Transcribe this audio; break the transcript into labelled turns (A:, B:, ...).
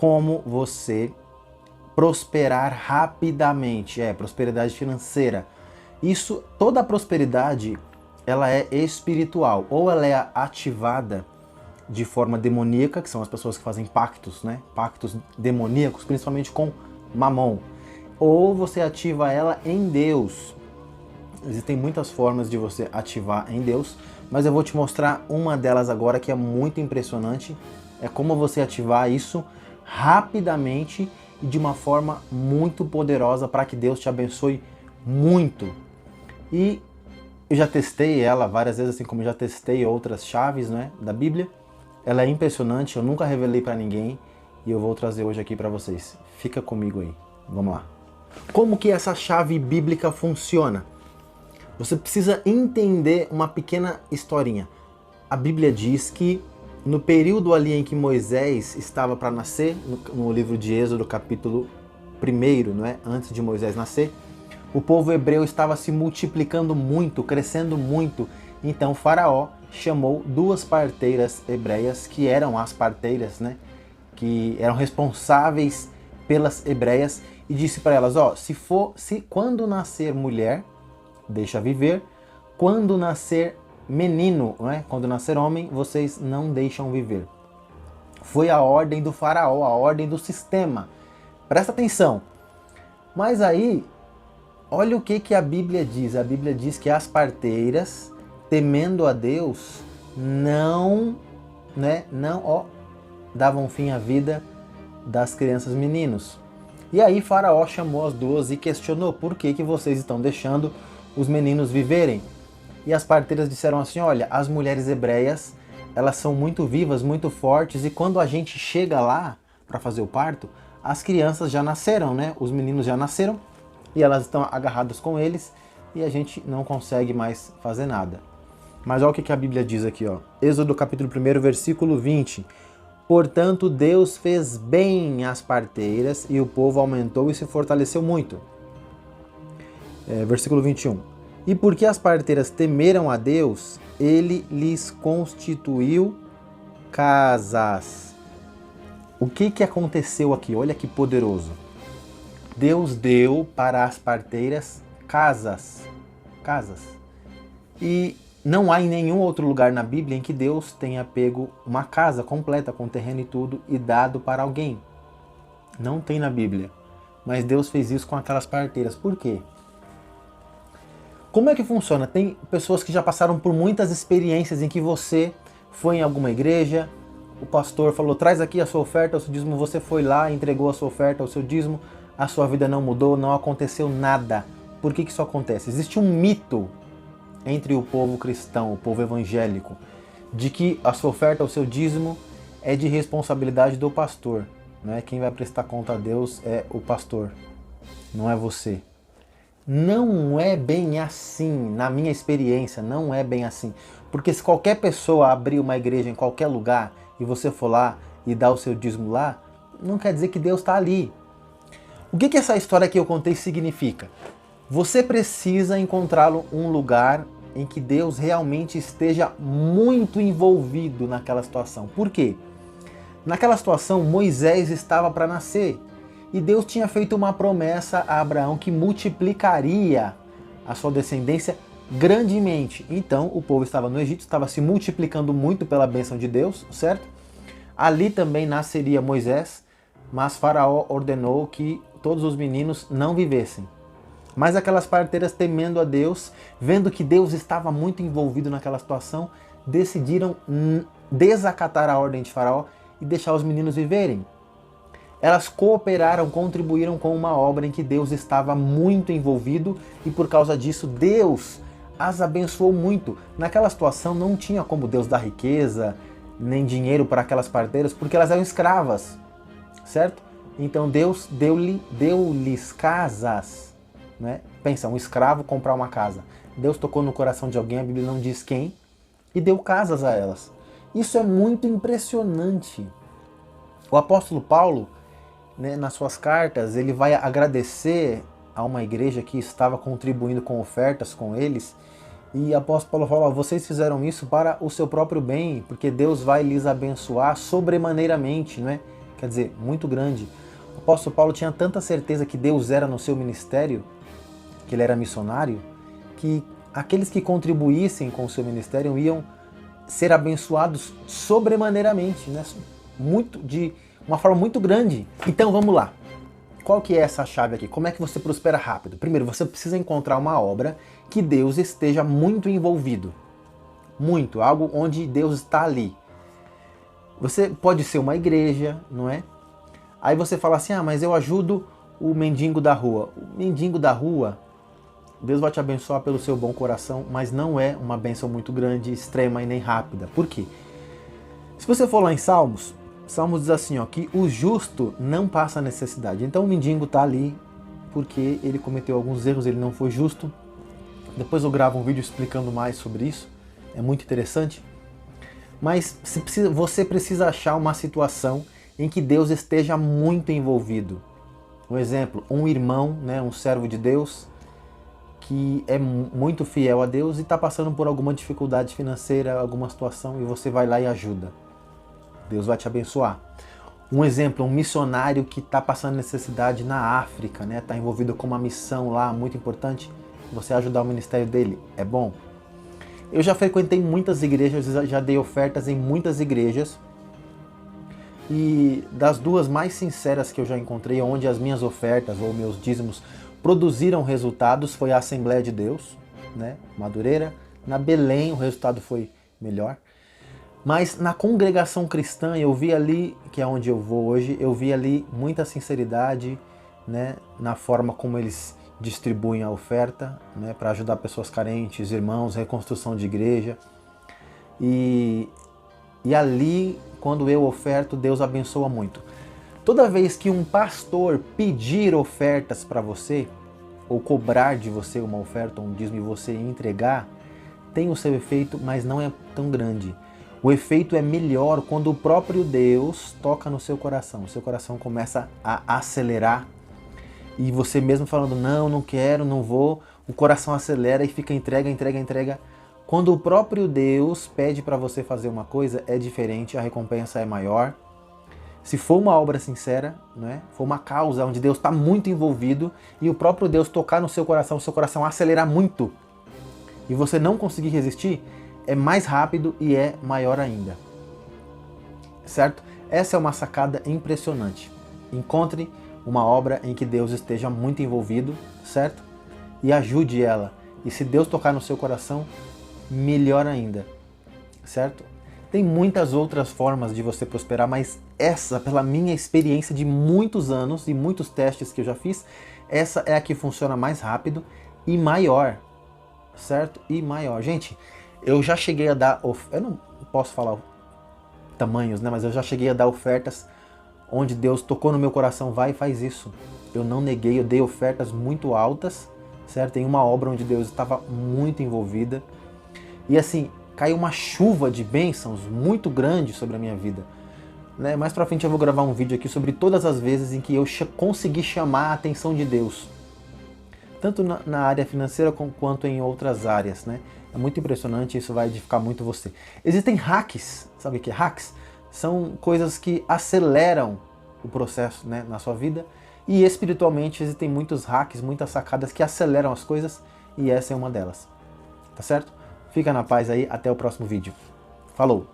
A: como você prosperar rapidamente, prosperidade financeira. Isso, toda a prosperidade, ela é espiritual, ou ela é ativada de forma demoníaca, que são as pessoas que fazem pactos, né? Pactos demoníacos, principalmente com Mamon. Ou você ativa ela em Deus. Existem muitas formas de você ativar em Deus, mas eu vou te mostrar uma delas agora que é muito impressionante. É como você ativar isso rapidamente e de uma forma muito poderosa para que Deus te abençoe muito. E eu já testei ela várias vezes, assim como já testei outras chaves, né, da Bíblia. Ela é impressionante, eu nunca revelei para ninguém e eu vou trazer hoje aqui para vocês. Fica comigo aí, vamos lá. Como que essa chave bíblica funciona? Você precisa entender uma pequena historinha. A Bíblia diz que no período ali em que Moisés estava para nascer, no livro de Êxodo, capítulo 1, não é? Antes de Moisés nascer, o povo hebreu estava se multiplicando muito, crescendo muito. Então Faraó chamou 2 parteiras hebreias, que eram as parteiras, né? Que eram responsáveis pelas hebreias, e disse para elas, quando nascer mulher, deixa viver, quando nascer menino, né? Quando nascer homem, vocês não deixam viver. Foi a ordem do Faraó, a ordem do sistema. Presta atenção. Mas aí, olha o que a Bíblia diz. A Bíblia diz que as parteiras, temendo a Deus, não davam fim à vida das crianças meninos. E aí Faraó chamou as 2 e questionou: por que vocês estão deixando os meninos viverem? E as parteiras disseram assim: olha, as mulheres hebreias, elas são muito vivas, muito fortes, e quando a gente chega lá para fazer o parto, as crianças já nasceram, né? Os meninos já nasceram e elas estão agarradas com eles e a gente não consegue mais fazer nada. Mas olha o que a Bíblia diz aqui, ó. Êxodo capítulo 1, versículo 20. Portanto, Deus fez bem às parteiras e o povo aumentou e se fortaleceu muito. Versículo 21. E porque as parteiras temeram a Deus, ele lhes constituiu casas. O que aconteceu aqui? Olha que poderoso. Deus deu para as parteiras casas. Casas. E não há em nenhum outro lugar na Bíblia em que Deus tenha pego uma casa completa, com terreno e tudo, e dado para alguém. Não tem na Bíblia. Mas Deus fez isso com aquelas parteiras. Por quê? Como é que funciona? Tem pessoas que já passaram por muitas experiências em que você foi em alguma igreja, o pastor falou, traz aqui a sua oferta, o seu dízimo, você foi lá, entregou a sua oferta, o seu dízimo, a sua vida não mudou, não aconteceu nada. Por que isso acontece? Existe um mito entre o povo cristão, o povo evangélico, de que a sua oferta, o seu dízimo, é de responsabilidade do pastor. Né? Quem vai prestar conta a Deus é o pastor, não é você. Não é bem assim, na minha experiência, não é bem assim. Porque se qualquer pessoa abrir uma igreja em qualquer lugar e você for lá e dar o seu dízimo lá, não quer dizer que Deus está ali. O que essa história que eu contei significa? Você precisa encontrar um lugar em que Deus realmente esteja muito envolvido naquela situação. Por quê? Naquela situação, Moisés estava para nascer. E Deus tinha feito uma promessa a Abraão que multiplicaria a sua descendência grandemente. Então o povo estava no Egito, estava se multiplicando muito pela bênção de Deus, certo? Ali também nasceria Moisés, mas Faraó ordenou que todos os meninos não vivessem. Mas aquelas parteiras, temendo a Deus, vendo que Deus estava muito envolvido naquela situação, decidiram desacatar a ordem de Faraó e deixar os meninos viverem. Elas cooperaram, contribuíram com uma obra em que Deus estava muito envolvido e por causa disso Deus as abençoou muito. Naquela situação não tinha como Deus dar riqueza, nem dinheiro para aquelas parteiras, porque elas eram escravas, certo? Então Deus deu-lhes casas, né? Pensa, um escravo comprar uma casa. Deus tocou no coração de alguém, a Bíblia não diz quem, e deu casas a elas. Isso é muito impressionante. O apóstolo Paulo, né, nas suas cartas, ele vai agradecer a uma igreja que estava contribuindo com ofertas com eles, e o apóstolo Paulo fala, vocês fizeram isso para o seu próprio bem, porque Deus vai lhes abençoar sobremaneiramente, né? quer dizer, muito grande. O apóstolo Paulo tinha tanta certeza que Deus era no seu ministério, que ele era missionário, que aqueles que contribuíssem com o seu ministério iam ser abençoados sobremaneiramente, né? De uma forma muito grande. Então vamos lá. Qual que é essa chave aqui? Como é que você prospera rápido? Primeiro, você precisa encontrar uma obra que Deus esteja muito envolvido. Muito, algo onde Deus está ali. Você pode ser uma igreja, não é? Aí você fala assim, mas eu ajudo o mendigo da rua. O mendigo da rua, Deus vai te abençoar pelo seu bom coração, mas não é uma bênção muito grande, extrema e nem rápida. Por quê? Se você for lá em Salmos diz assim, que o justo não passa necessidade. Então o mendigo está ali porque ele cometeu alguns erros, ele não foi justo. Depois eu gravo um vídeo explicando mais sobre isso, é muito interessante. Mas você precisa achar uma situação em que Deus esteja muito envolvido. Um exemplo, um irmão, né, um servo de Deus, que é muito fiel a Deus e está passando por alguma dificuldade financeira, alguma situação, e você vai lá e ajuda. Deus vai te abençoar. Um exemplo, um missionário que está passando necessidade na África, né, está envolvido com uma missão lá muito importante, você ajudar o ministério dele, é bom? Eu já frequentei muitas igrejas, já dei ofertas em muitas igrejas, e das duas mais sinceras que eu já encontrei, onde as minhas ofertas ou meus dízimos produziram resultados, foi a Assembleia de Deus, né, Madureira. Na Belém o resultado foi melhor. Mas na congregação cristã eu vi ali, que é onde eu vou hoje, eu vi ali muita sinceridade, né, na forma como eles distribuem a oferta, né, para ajudar pessoas carentes, irmãos, reconstrução de igreja. E ali, quando eu oferto, Deus abençoa muito. Toda vez que um pastor pedir ofertas para você, ou cobrar de você uma oferta, um dízimo, e você entregar, tem o seu efeito, mas não é tão grande. O efeito é melhor quando o próprio Deus toca no seu coração. O seu coração começa a acelerar e você mesmo falando, não quero, não vou, o coração acelera e fica entrega. Quando o próprio Deus pede para você fazer uma coisa, é diferente, a recompensa é maior. Se for uma obra sincera, né, for uma causa onde Deus está muito envolvido e o próprio Deus tocar no seu coração acelerar muito e você não conseguir resistir, é mais rápido e é maior ainda. Certo? Essa é uma sacada impressionante. Encontre uma obra em que Deus esteja muito envolvido, certo? E ajude ela. E se Deus tocar no seu coração, melhor ainda, certo? Tem muitas outras formas de você prosperar, mas essa, pela minha experiência de muitos anos e muitos testes que eu já fiz, essa é a que funciona mais rápido e maior, certo? E maior. Gente, eu já cheguei a dar, eu não posso falar tamanhos, né? Mas eu já cheguei a dar ofertas onde Deus tocou no meu coração, vai e faz isso. Eu não neguei, eu dei ofertas muito altas, certo? Em uma obra onde Deus estava muito envolvida. E assim, caiu uma chuva de bênçãos muito grande sobre a minha vida. Né? Mais pra frente eu vou gravar um vídeo aqui sobre todas as vezes em que eu consegui chamar a atenção de Deus. Tanto na área financeira quanto em outras áreas, né? É muito impressionante, isso vai edificar muito você. Existem hacks, sabe o que é hacks? São coisas que aceleram o processo, né, na sua vida. E espiritualmente existem muitos hacks, muitas sacadas que aceleram as coisas e essa é uma delas. Tá certo? Fica na paz aí, até o próximo vídeo. Falou!